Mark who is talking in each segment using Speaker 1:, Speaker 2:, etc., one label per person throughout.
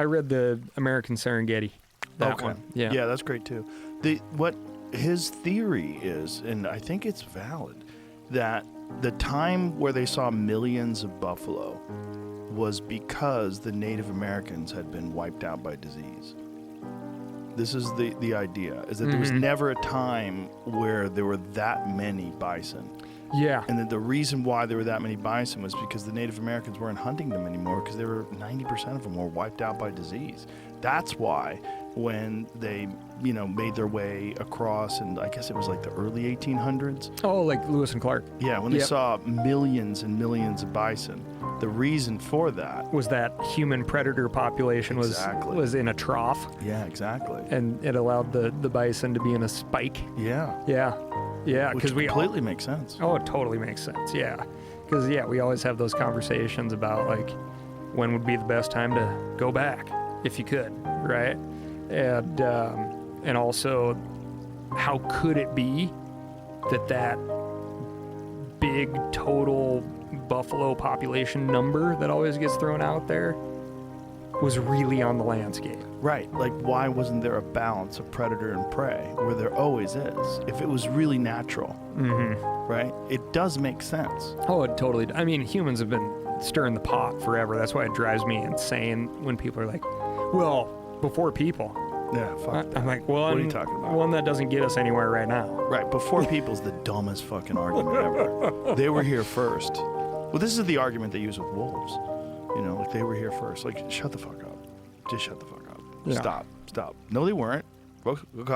Speaker 1: I read the American Serengeti. That one. Yeah.
Speaker 2: Yeah, that's great too. What his theory is, and I think it's valid, that the time where they saw millions of buffalo was because the Native Americans had been wiped out by disease. This is the idea, is that there was never a time where there were that many bison.
Speaker 1: Yeah.
Speaker 2: And that the reason why there were that many bison was because the Native Americans weren't hunting them anymore, because 90% of them were wiped out by disease. That's why when they, made their way across, and I guess it was like the early 1800s.
Speaker 1: Oh, like Lewis and Clark.
Speaker 2: Yeah, when they saw millions and millions of bison, the reason for that
Speaker 1: was that human predator population was in a trough.
Speaker 2: Yeah, exactly.
Speaker 1: And it allowed the bison to be in a spike.
Speaker 2: Yeah.
Speaker 1: Yeah. Yeah,
Speaker 2: because we completely makes sense.
Speaker 1: Oh, it totally makes sense. Yeah, because we always have those conversations about like when would be the best time to go back if you could, right? And also, how could it be that big total buffalo population number that always gets thrown out there was really on the landscape?
Speaker 2: Right. Like, why wasn't there a balance of predator and prey where there always is? If it was really natural, right? It does make sense.
Speaker 1: Oh, it totally. I mean, humans have been stirring the pot forever. That's why it drives me insane when people are like, well, before people.
Speaker 2: Yeah, fuck that.
Speaker 1: I'm like, well,
Speaker 2: what are you talking about?
Speaker 1: One that doesn't get us anywhere right now.
Speaker 2: Right. Before people's the dumbest fucking argument ever. They were here first. Well, this is the argument they use with wolves. Like they were here first. Like, shut the fuck up. Just shut the fuck up.
Speaker 1: Yeah.
Speaker 2: Stop. No, they weren't.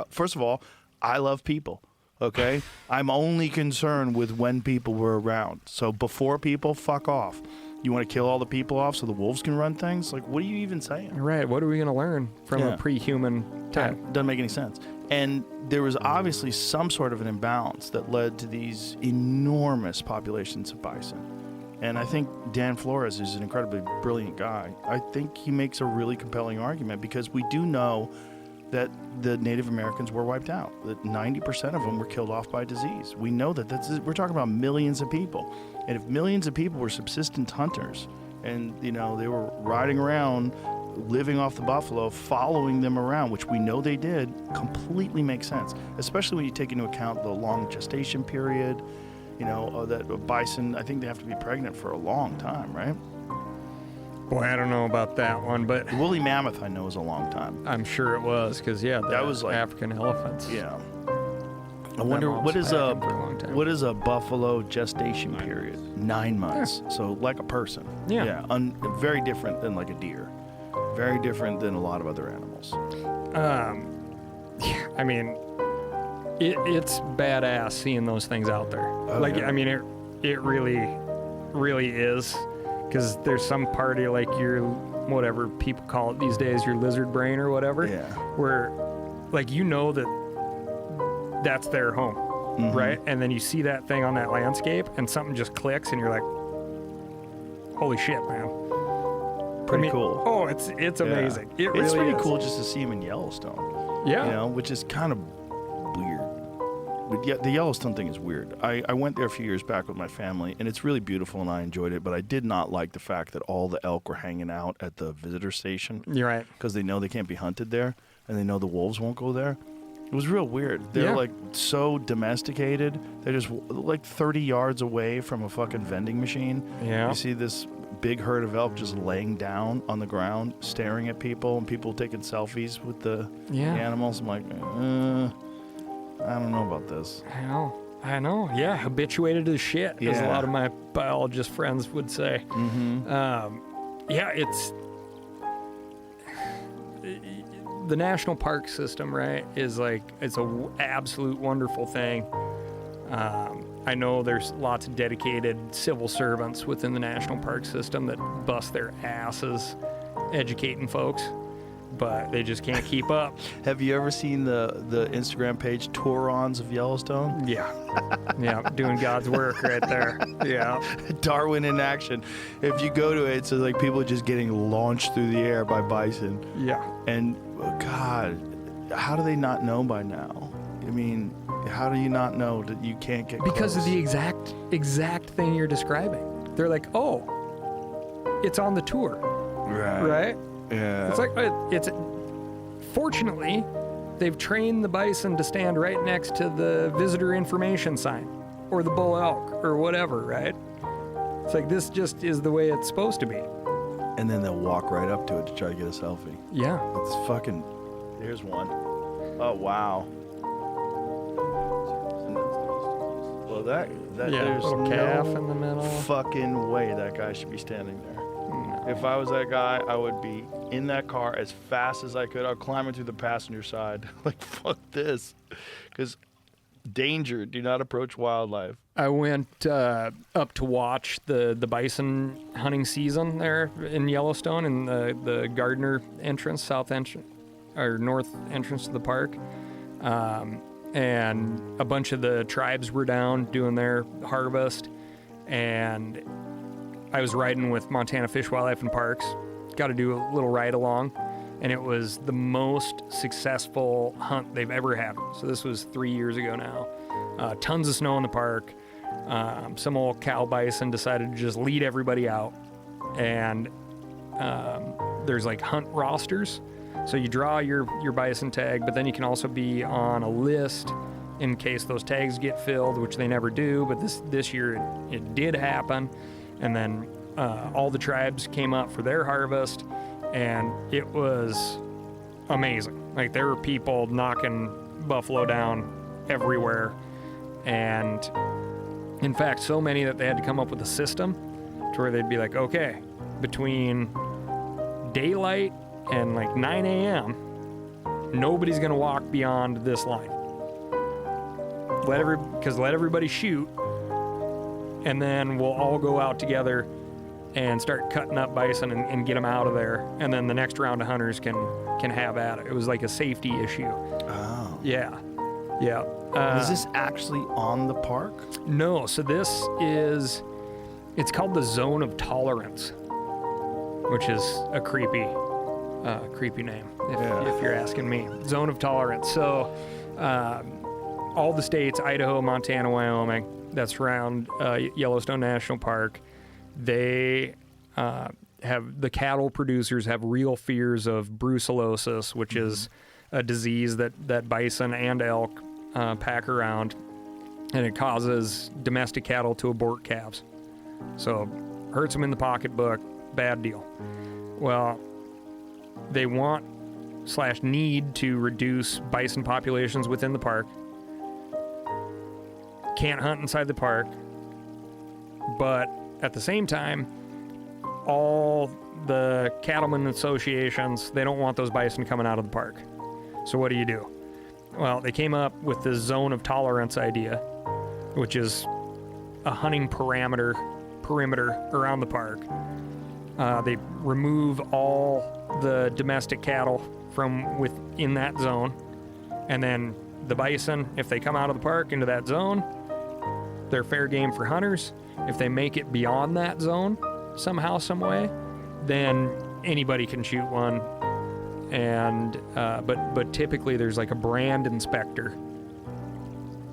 Speaker 2: First of all, I love people, okay? I'm only concerned with when people were around. So before people, fuck off. You want to kill all the people off so the wolves can run things? Like, what are you even saying?
Speaker 1: Right. What are we going to learn from a pre-human time?
Speaker 2: Doesn't make any sense. And there was obviously some sort of an imbalance that led to these enormous populations of bison. And I think Dan Flores is an incredibly brilliant guy. I think he makes a really compelling argument because we do know that the Native Americans were wiped out, that 90% of them were killed off by disease. We know that. We're talking about millions of people. And if millions of people were subsistence hunters and, they were riding around, living off the buffalo, following them around, which we know they did, completely makes sense, especially when you take into account the long gestation period. That bison, I think they have to be pregnant for a long time, right?
Speaker 1: Boy, I don't know about that one, but...
Speaker 2: The woolly mammoth, I know, is a long time.
Speaker 1: I'm sure it was, because, that was like African elephants.
Speaker 2: Yeah. I wonder, what is a buffalo gestation period? 9 months. Yeah. So, like a person.
Speaker 1: Yeah.
Speaker 2: Very different than like a deer. Very different than a lot of other animals.
Speaker 1: I mean... It's badass seeing those things out there. I mean, it really, really is. Because there's some part of like your, whatever people call it these days, your lizard brain or whatever.
Speaker 2: Yeah.
Speaker 1: Where, like, that's their home, right? And then you see that thing on that landscape and something just clicks and you're like, holy shit, man.
Speaker 2: Pretty cool.
Speaker 1: Oh, it's amazing.
Speaker 2: Yeah.
Speaker 1: It's
Speaker 2: really
Speaker 1: pretty
Speaker 2: cool just to see them in Yellowstone.
Speaker 1: Yeah.
Speaker 2: Which is kind of weird. But yeah, the Yellowstone thing is weird. I went there a few years back with my family, and it's really beautiful, and I enjoyed it. But I did not like the fact that all the elk were hanging out at the visitor station.
Speaker 1: You're right.
Speaker 2: Because they know they can't be hunted there, and they know the wolves won't go there. It was real weird. They're like so domesticated. They're just like 30 yards away from a fucking vending machine.
Speaker 1: Yeah.
Speaker 2: You see this big herd of elk just laying down on the ground, staring at people, and people taking selfies with the animals. I'm like, I don't know about this.
Speaker 1: I know. Yeah, habituated as shit, as a lot of my biologist friends would say. It's... The national park system, right, is like, it's a absolute wonderful thing. I know there's lots of dedicated civil servants within the national park system that bust their asses educating folks, but they just can't keep up.
Speaker 2: Have you ever seen the Instagram page Tour-ons of Yellowstone?
Speaker 1: Yeah. Yeah, doing God's work right there. Yeah.
Speaker 2: Darwin in action. If you go to it, it's like people just getting launched through the air by bison.
Speaker 1: Yeah.
Speaker 2: And, God, how do they not know by now? I mean, how do you not know that you can't get
Speaker 1: because
Speaker 2: close?
Speaker 1: Of the exact thing you're describing. They're like, oh, it's on the tour.
Speaker 2: Right. Yeah.
Speaker 1: It's like it's. Fortunately, they've trained the bison to stand right next to the visitor information sign, or the bull elk, or whatever. Right? It's like this just is the way it's supposed to be.
Speaker 2: And then they'll walk right up to it to try to get a selfie.
Speaker 1: Yeah.
Speaker 2: It's fucking. Here's one. Oh wow. Well, that
Speaker 1: Yeah.
Speaker 2: there's
Speaker 1: Little calf
Speaker 2: no
Speaker 1: in the middle.
Speaker 2: fucking way that guy should be standing there.
Speaker 1: No.
Speaker 2: If I was that guy, I would be in that car as fast as I could. I'll climb it through the passenger side. Like, fuck this. Because danger, do not approach wildlife.
Speaker 1: I went up to watch the bison hunting season there in Yellowstone in the Gardner entrance, south entrance, or north entrance to the park. And a bunch of the tribes were down doing their harvest. And I was riding with Montana Fish, Wildlife, and Parks. Got to do a little ride along. And it was the most successful hunt they've ever had. So this was 3 years ago now. Tons of snow in the park. Some old cow bison decided to just lead everybody out. And there's like hunt rosters. So you draw your bison tag, but then you can also be on a list in case those tags get filled, which they never do. But this year it did happen. And then all the tribes came up for their harvest, and it was amazing. Like, there were people knocking buffalo down everywhere. And in fact, so many that they had to come up with a system to where they'd be like, okay, between daylight and like 9 a.m., nobody's gonna walk beyond this line. Let everybody shoot, and then we'll all go out together and start cutting up bison and get them out of there. And then the next round of hunters can have at it. It was like a safety issue.
Speaker 2: Oh.
Speaker 1: Yeah. Yeah.
Speaker 2: Is this actually on the park?
Speaker 1: No. So it's called the zone of tolerance, which is a creepy name, if you're asking me. Zone of tolerance. So all the states, Idaho, Montana, Wyoming, that surround Yellowstone National Park, they have, the cattle producers have real fears of brucellosis, which is a disease that bison and elk pack around, and it causes domestic cattle to abort calves. So hurts them in the pocketbook, bad deal. Well, they want/need to reduce bison populations within the park. Can't hunt inside the park, but at the same time, all the cattlemen associations, they don't want those bison coming out of the park. So what do? Well, they came up with this zone of tolerance idea, which is a hunting perimeter around the park. They remove all the domestic cattle from within that zone, and then the bison, if they come out of the park into that zone, they're fair game for hunters. If they make it beyond that zone somehow, some way, then anybody can shoot one. And but typically there's like a brand inspector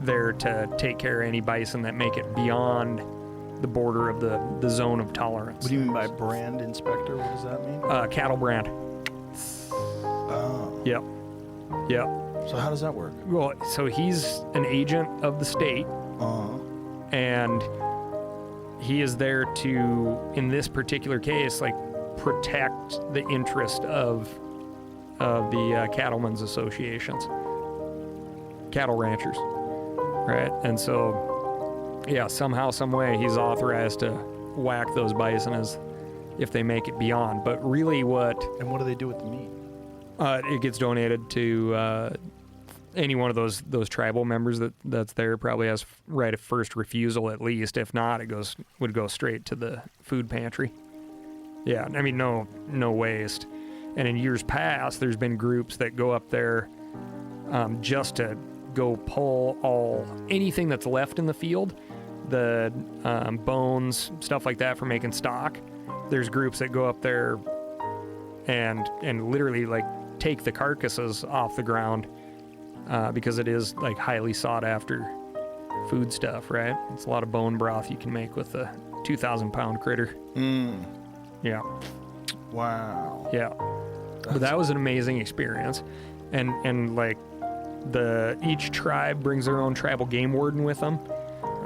Speaker 1: there to take care of any bison that make it beyond the border of the zone of tolerance.
Speaker 2: What do you mean by brand inspector? What does that mean?
Speaker 1: Cattle brand.
Speaker 2: Oh.
Speaker 1: Yep. Yep.
Speaker 2: So how does that work?
Speaker 1: Well, so he's an agent of the state.
Speaker 2: Uh-huh.
Speaker 1: And he is there to, in this particular case, like, protect the interest of the cattlemen's associations, cattle ranchers, right? And so, yeah, somehow, some way, he's authorized to whack those bison as if they make it beyond. But really,
Speaker 2: And what do they do with the meat?
Speaker 1: it gets donated to any one of those tribal members that's there. Probably has right of first refusal, at least. If not, would go straight to the food pantry. Yeah, I mean, no waste. And in years past, there's been groups that go up there just to go pull anything that's left in the field, the bones, stuff like that for making stock. There's groups that go up there and literally like take the carcasses off the ground because it is like highly sought after food stuff, right? It's a lot of bone broth you can make with a 2,000-pound critter.
Speaker 2: Mm.
Speaker 1: Yeah.
Speaker 2: Wow.
Speaker 1: Yeah. But that was an amazing experience. And like each tribe brings their own tribal game warden with them.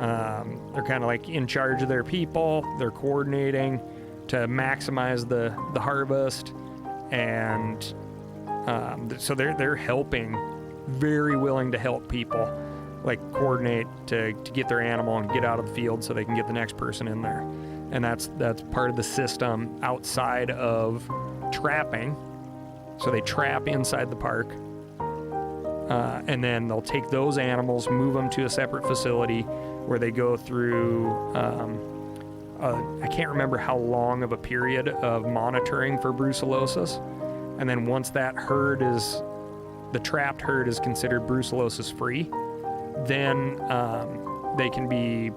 Speaker 1: They're kind of like in charge of their people. They're coordinating to maximize the harvest. And so they're helping, very willing to help people, like coordinate to get their animal and get out of the field so they can get the next person in there. And that's part of the system outside of trapping. So they trap inside the park, and then they'll take those animals, move them to a separate facility where they go through, I can't remember how long of a period of monitoring for brucellosis. And then once that the trapped herd is considered brucellosis free, then they can be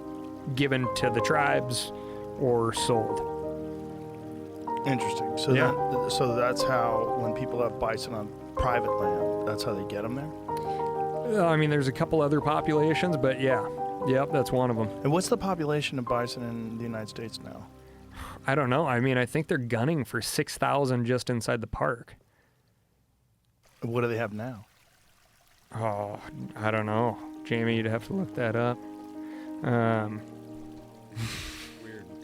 Speaker 1: given to the tribes or sold.
Speaker 2: Interesting. So so that's how, when people have bison on private land, that's how they get them there?
Speaker 1: I mean, there's a couple other populations, but yep, that's one of them.
Speaker 2: And what's the population of bison in the United States now?
Speaker 1: I don't know. I mean, I think they're gunning for 6,000 just inside the park.
Speaker 2: What do they have now?
Speaker 1: Oh, I don't know. Jamie, you'd have to look that up.
Speaker 3: Weird. I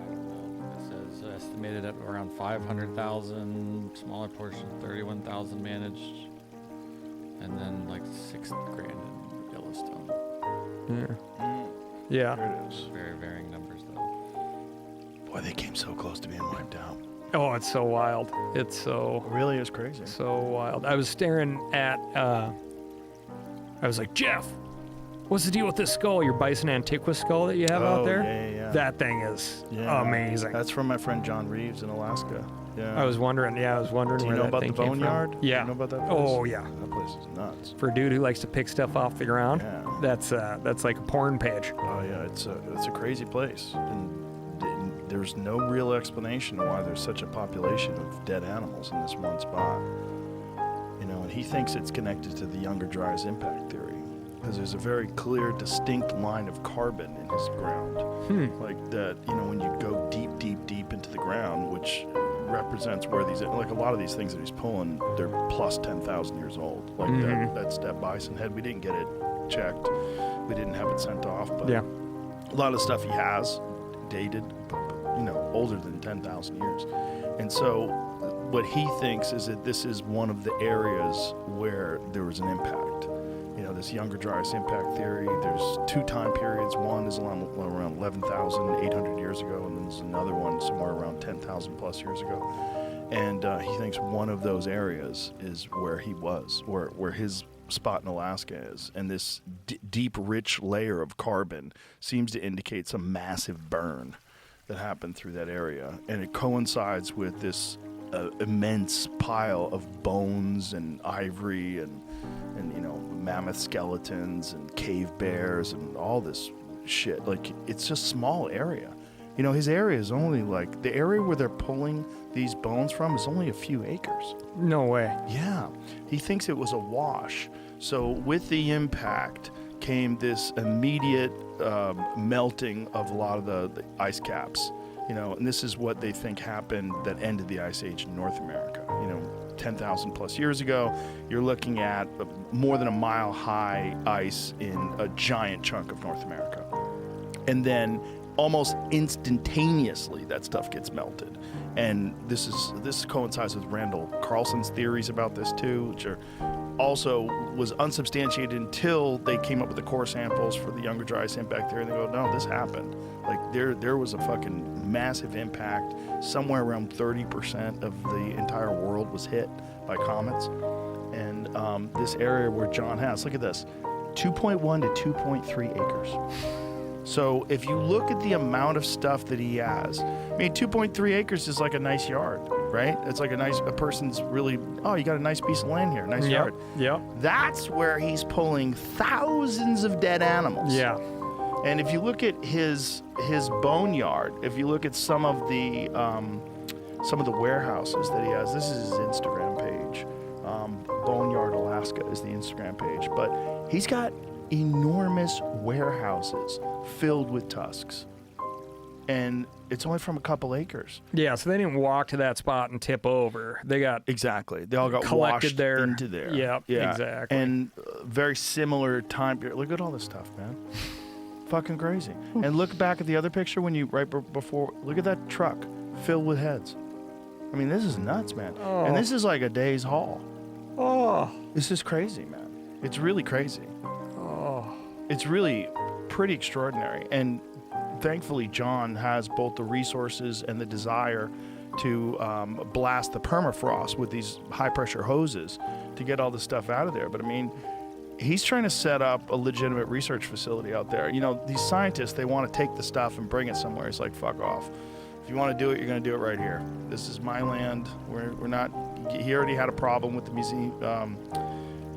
Speaker 3: don't know. It says estimated at around 500,000, smaller portion 31,000 managed, and then like 6 grand in Yellowstone.
Speaker 1: Yeah.
Speaker 2: There it is.
Speaker 3: Very varying numbers though.
Speaker 2: Boy, they came so close to being wiped out.
Speaker 1: Oh, it's so wild. It's so
Speaker 2: It really is crazy.
Speaker 1: so wild. I was staring at. I was like, Jeff, what's the deal with this skull? Your Bison antiqua skull that you have out there?
Speaker 2: Yeah.
Speaker 1: That thing is amazing.
Speaker 2: That's from my friend John Reeves in Alaska. Yeah.
Speaker 1: I was wondering.
Speaker 2: Do you
Speaker 1: where
Speaker 2: know
Speaker 1: that
Speaker 2: about
Speaker 1: thing
Speaker 2: the
Speaker 1: came from.
Speaker 2: boneyard?
Speaker 1: Yeah.
Speaker 2: You know about that place?
Speaker 1: Oh yeah.
Speaker 2: That place is nuts.
Speaker 1: For a dude who likes to pick stuff off the ground,
Speaker 2: Yeah.
Speaker 1: that's like a porn page.
Speaker 2: Oh yeah, it's a crazy place, and there's no real explanation why there's such a population of dead animals in this one spot. You know, and he thinks it's connected to the Younger Dryas impact theory, because there's a very clear, distinct line of carbon in his ground. Like that, you know, when you go deep into the ground, which represents where these, like a lot of these things that he's pulling, they're plus 10,000 years old. Like that bison head, we didn't get it checked, we didn't have it sent off, but
Speaker 1: Yeah.
Speaker 2: a lot of stuff he has dated, you know, older than 10,000 years. And so what he thinks is that this is one of the areas where there was an impact. You know, this Younger Dryas impact theory, there's 2 time periods. One is around 11,800 years ago, and then there's another one somewhere around 10,000 plus years ago. And he thinks one of those areas is where he was, where his spot in Alaska is. And this deep, rich layer of carbon seems to indicate some massive burn that happened through that area. And it coincides with this immense pile of bones and ivory and you know, mammoth skeletons and cave bears and all this shit. Like, it's just a small area. You know, his area is only like, the area where they're pulling these bones from is only a few acres.
Speaker 1: No way.
Speaker 2: Yeah. He thinks it was a wash. So with the impact came this immediate melting of a lot of the ice caps. You know, and this is what they think happened that ended the Ice Age in North America. You know, 10,000 plus years ago, you're looking at more than a mile high ice in a giant chunk of North America. And then almost instantaneously, that stuff gets melted. And this coincides with Randall Carlson's theories about this too, which are also was unsubstantiated until they came up with the core samples for the Younger Dryas impact theory. And they go, no, this happened. Like there was a fucking massive impact. Somewhere around 30% of the entire world was hit by comets. And this area where John has, look at this, 2.1 to 2.3 acres. So if you look at the amount of stuff that he has, I mean, 2.3 acres is like a nice yard, right? It's like a person's really, oh, you got a nice piece of land here, nice yard.
Speaker 1: Yep.
Speaker 2: That's where he's pulling thousands of dead animals.
Speaker 1: Yeah.
Speaker 2: And if you look at his boneyard, if you look at some of the warehouses that he has, this is his Instagram page. Boneyard, Alaska is the Instagram page, but he's got enormous warehouses filled with tusks. and it's only from a couple acres.
Speaker 1: Yeah, so they didn't walk to that spot and tip over. They got
Speaker 2: Exactly. They all got
Speaker 1: collected
Speaker 2: washed
Speaker 1: there.
Speaker 2: into there.
Speaker 1: Yeah, exactly.
Speaker 2: And very similar time period. Look at all this stuff, man. Fucking crazy. And look back at the other picture when you before. Look at that truck filled with heads. I mean, this is nuts, man.
Speaker 1: Oh.
Speaker 2: And this is like a day's haul.
Speaker 1: Oh,
Speaker 2: This is crazy, man. It's really crazy.
Speaker 1: oh,
Speaker 2: It's really pretty extraordinary. And thankfully, John has both the resources and the desire to blast the permafrost with these high-pressure hoses to get all this stuff out of there. But I mean, he's trying to set up a legitimate research facility out there. You know, these scientists, they want to take the stuff and bring it somewhere. He's like, fuck off. If you want to do it, you're going to do it right here. This is my land. We're not. He already had a problem with the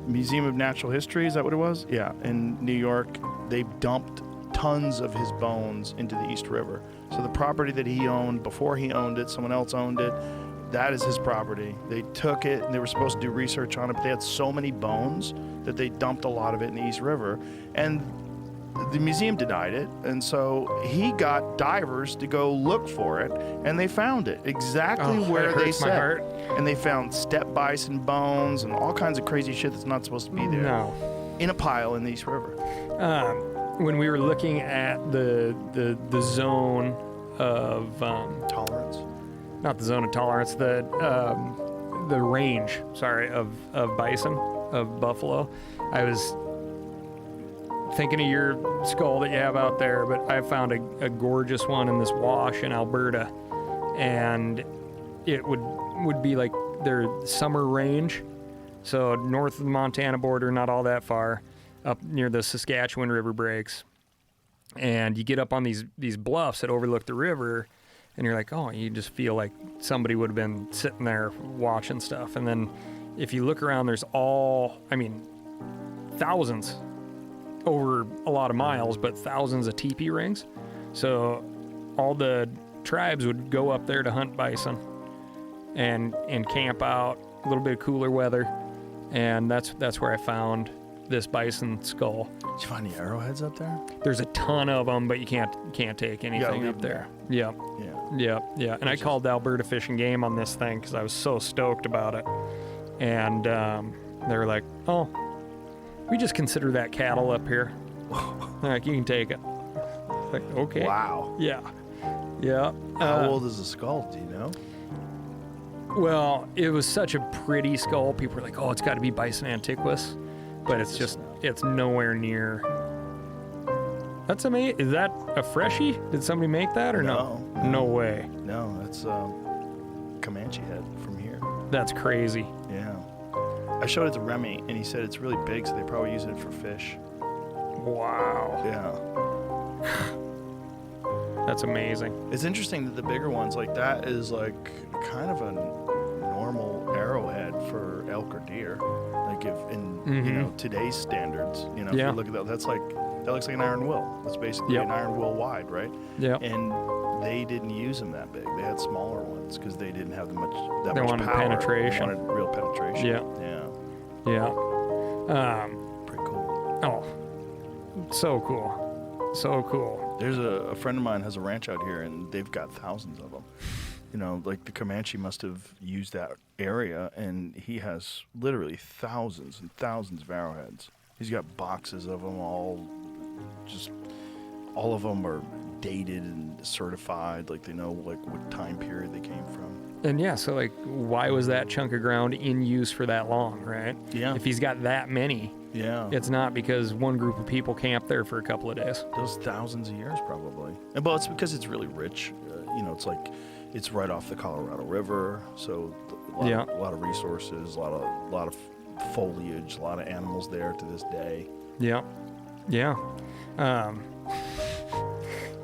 Speaker 2: Museum of Natural History. Is that what it was? Yeah, in New York, they dumped tons of his bones into the East River. So the property that he owned before he owned it, someone else owned it. That is his property. They took it and they were supposed to do research on it, but they had so many bones that they dumped a lot of it in the East River. And the museum denied it, and so he got divers to go look for it, and they found it exactly where
Speaker 1: it
Speaker 2: they
Speaker 1: hurts my
Speaker 2: said.
Speaker 1: heart.
Speaker 2: And they found steppe bison bones and all kinds of crazy shit that's not supposed to be there
Speaker 1: No.
Speaker 2: in a pile in the East River.
Speaker 1: When we were looking at the zone of
Speaker 2: Tolerance.
Speaker 1: not the zone of tolerance, the range, sorry, of bison, of buffalo, I was thinking of your skull that you have out there, but I found a gorgeous one in this wash in Alberta, and it would be like their summer range, so north of the Montana border, not all that far, up near the Saskatchewan River breaks, and you get up on these bluffs that overlook the river, and you're like, oh, you just feel like somebody would have been sitting there watching stuff. And then if you look around, there's thousands over a lot of miles, but thousands of teepee rings. So all the tribes would go up there to hunt bison and camp out, a little bit of cooler weather. And that's where I found this bison skull.
Speaker 2: Did you find the arrowheads up there?
Speaker 1: There's a ton of them, but you can't take anything
Speaker 2: leave
Speaker 1: up
Speaker 2: them
Speaker 1: there. Yep.
Speaker 2: Yeah.
Speaker 1: Yeah. And I called Alberta Fish and Game on this thing because I was so stoked about it. And they were like, oh, we just consider that cattle up here. They're like, you can take it. Like, okay.
Speaker 2: Wow.
Speaker 1: Yeah. Yeah.
Speaker 2: How old is the skull? Do you know?
Speaker 1: Well, it was such a pretty skull. People were like, oh, it's got to be Bison antiquus. But it's nowhere near. That's amazing. Is that a freshie? Did somebody make that or no? No way.
Speaker 2: No, that's Comanche head from here.
Speaker 1: That's crazy.
Speaker 2: Yeah. I showed it to Remy, and he said it's really big, so they probably use it for fish.
Speaker 1: Wow.
Speaker 2: Yeah.
Speaker 1: That's amazing.
Speaker 2: It's interesting that the bigger ones, like that, is like kind of a normal arrowhead for elk or deer. Like if in today's standards, if you look at that, that looks like an iron will. That's basically an iron will wide, right?
Speaker 1: Yeah.
Speaker 2: And they didn't use them that big. They had smaller ones because they didn't have that much
Speaker 1: wanted
Speaker 2: power.
Speaker 1: penetration.
Speaker 2: They wanted real penetration.
Speaker 1: Yeah.
Speaker 2: Yeah. Pretty cool.
Speaker 1: Oh, so cool. So cool.
Speaker 2: There's a friend of mine has a ranch out here, and they've got thousands of them. Like the Comanche must have used that area, and he has literally thousands and thousands of arrowheads. He's got boxes of them all of them are dated and certified, like they know like what time period they came from.
Speaker 1: And yeah, so like, why was that chunk of ground in use for that long, right?
Speaker 2: Yeah.
Speaker 1: If he's got that many, it's not because one group of people camped there for a couple of days.
Speaker 2: Those thousands of years, probably. And it's because it's really rich. It's like it's right off the Colorado River, so a lot of resources, a lot of foliage, a lot of animals there to this day.
Speaker 1: Yeah.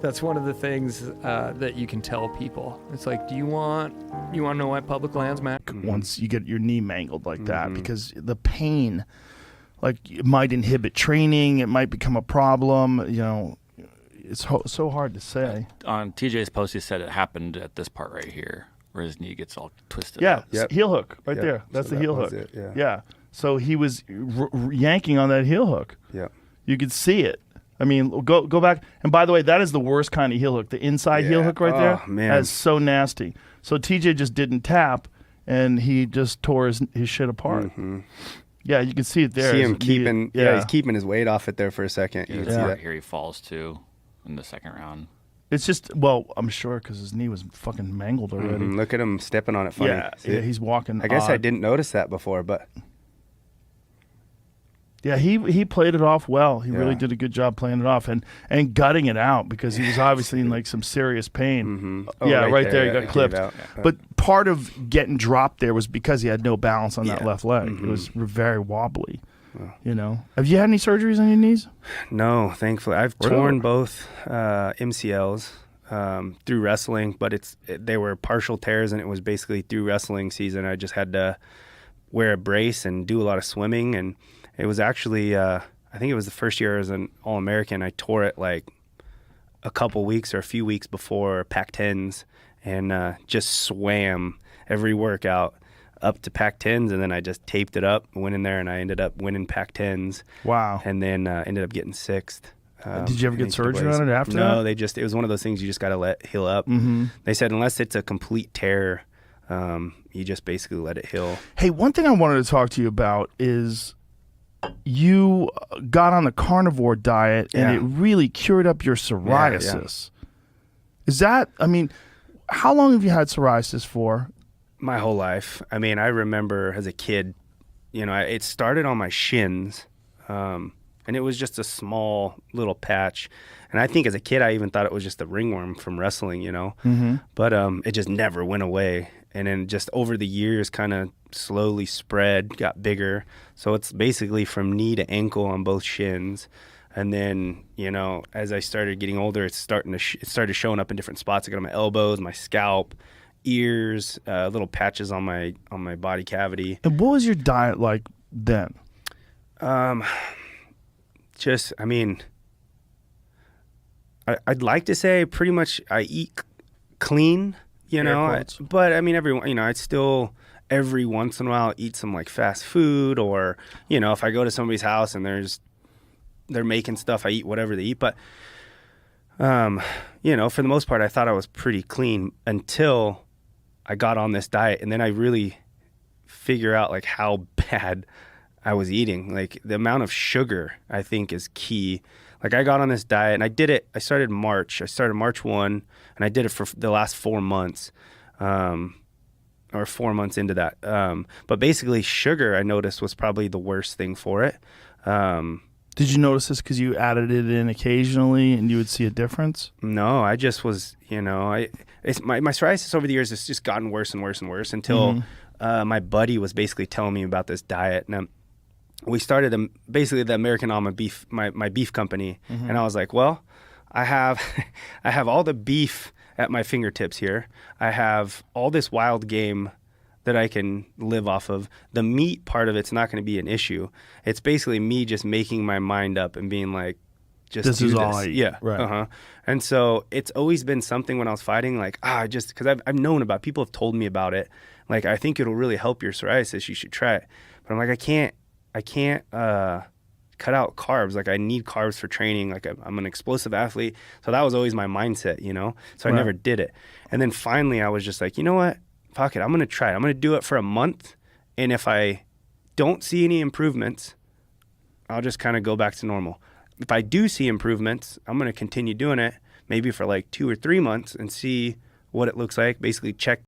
Speaker 1: That's one of the things that you can tell people. It's like, do you want to know why public lands matter?
Speaker 2: Once you get your knee mangled like that, because the pain, like, it might inhibit training, it might become a problem. It's so hard to say.
Speaker 3: On TJ's post, he said it happened at this part right here, where his knee gets all twisted.
Speaker 2: Yeah,
Speaker 3: up.
Speaker 2: heel hook right there. That's the heel hook. Yeah. So he was yanking on that heel hook.
Speaker 4: Yeah.
Speaker 2: You could see it. I mean, go back. And by the way, that is the worst kind of heel hook. The inside heel hook right there.
Speaker 4: Man.
Speaker 2: That is so nasty. So TJ just didn't tap, and he just tore his shit apart.
Speaker 4: Mm-hmm.
Speaker 2: Yeah, you can see it there.
Speaker 4: See him keeping, he's keeping his weight off it there for a second. You can see that.
Speaker 5: Here he falls too in the second round.
Speaker 2: It's just, well, I'm sure because his knee was fucking mangled already.
Speaker 4: Mm-hmm. Look at him stepping on it funny.
Speaker 2: Yeah, he's walking.
Speaker 4: I guess I
Speaker 2: odd.
Speaker 4: didn't notice that before, but
Speaker 2: Yeah, he played it off well. He really
Speaker 4: Yeah.
Speaker 2: did a good job playing it off and gutting it out because he was obviously in like some serious pain.
Speaker 4: mm-hmm. Oh,
Speaker 2: Yeah, right there, he got
Speaker 4: it
Speaker 2: clipped.
Speaker 4: gave out.
Speaker 2: But part of getting dropped there was because he had no balance on that left leg.
Speaker 4: Mm-hmm.
Speaker 2: It was very wobbly. You know, have you had any surgeries on your knees?
Speaker 4: No, thankfully. I've
Speaker 2: Really?
Speaker 4: torn both MCLs through wrestling, but they were partial tears, and it was basically through wrestling season. I just had to wear a brace and do a lot of swimming, and it was actually, I think it was the first year as an All-American, I tore it like a couple weeks or a few weeks before Pac-10s, and just swam every workout up to Pac-10s, and then I just taped it up, went in there, and I ended up winning Pac-10s.
Speaker 2: Wow.
Speaker 4: And then ended up getting sixth.
Speaker 2: Did you ever get surgery
Speaker 4: NCAAs.
Speaker 2: on it after that?
Speaker 4: No, it was one of those things you just got to let heal up.
Speaker 2: Mm-hmm.
Speaker 4: They said unless it's a complete tear, you just basically let it heal.
Speaker 2: Hey, one thing I wanted to talk to you about is you got on the carnivore diet and
Speaker 4: Yeah.
Speaker 2: it really cured up your psoriasis. Is that, I mean, how long have you had psoriasis for?
Speaker 4: My whole life. I mean, I remember as a kid, it started on my shins, and it was just a small little patch. And I think as a kid, I even thought it was just a ringworm from wrestling,
Speaker 2: Mm-hmm.
Speaker 4: But it just never went away. And then just over the years, kind of slowly spread, got bigger. So it's basically from knee to ankle on both shins. And then, as I started getting older, it started showing up in different spots. I got on my elbows, my scalp, ears, little patches on my body cavity.
Speaker 2: And what was your diet like then?
Speaker 4: I'd like to say pretty much I eat clean, but I mean, everyone, I'd still every once in a while eat some like fast food, or, if I go to somebody's house and they're making stuff, I eat whatever they eat. But, for the most part, I thought I was pretty clean until I got on this diet. And then I really figure out like how bad I was eating. Like the amount of sugar, I think, is key. Like I got on this diet and I started March 1, and I did it for the last 4 months, or 4 months into that. But basically sugar, I noticed, was probably the worst thing for it.
Speaker 2: Did you notice this because you added it in occasionally and you would see a difference?
Speaker 4: No, I just was, my psoriasis over the years has just gotten worse and worse and worse until my buddy was basically telling me about this diet. And we started basically the American Alma beef, my beef company. And I was like, well, I have all the beef at my fingertips here. I have all this wild game that I can live off of. The meat part of it's not going to be an issue. It's basically me just making my mind up and being like, this is
Speaker 2: all I eat.
Speaker 4: Yeah.
Speaker 2: Right.
Speaker 4: And so it's always been something when I was fighting, like, because I've known about, people have told me about it. Like, I think it'll really help your psoriasis. You should try it. But I'm like, I can't cut out carbs. Like, I need carbs for training. Like, I'm an explosive athlete. So that was always my mindset, So I never did it. And then finally I was just like, you know what? Fuck it. I'm going to try it. I'm going to do it for a month. And if I don't see any improvements, I'll just kind of go back to normal. If I do see improvements, I'm going to continue doing it maybe for like 2 or 3 months and see what it looks like. Basically check